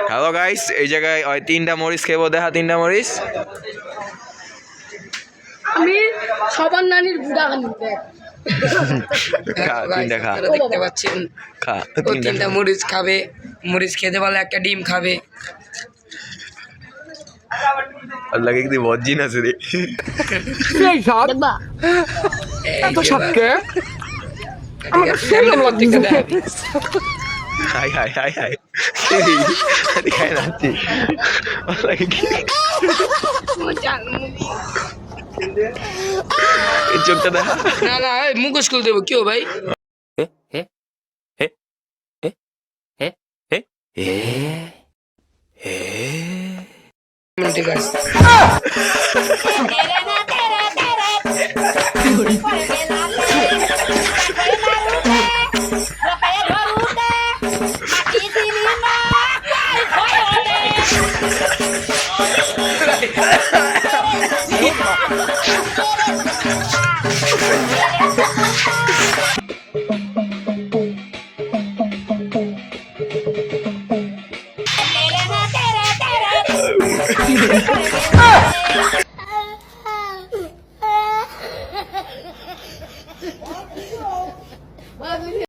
Hello guys, এই জায়গায় ওই 3টা মরিচ খেবো, দেখা 3টা মরিচ। আমি সবার নানির বুড়া খানি খা 3টা খা, দেখতে পাচ্ছেন খা ও 3টা মরিচ খাবে, মরিচ খেতে পারলে একটা ডিম খাবে। আল্লাহ কি বজ্জিন আছে রে। দেখবা এত সাথে আমাকে ফ্যামিলি থেকে দেয়। হাই হাই হাই হাই খাই না আল্লাহ কি এই চোখটা দেখা। না না মুখোশ খুলতে দেবো, কেউ ভাই ঠিক আছে। Thank you.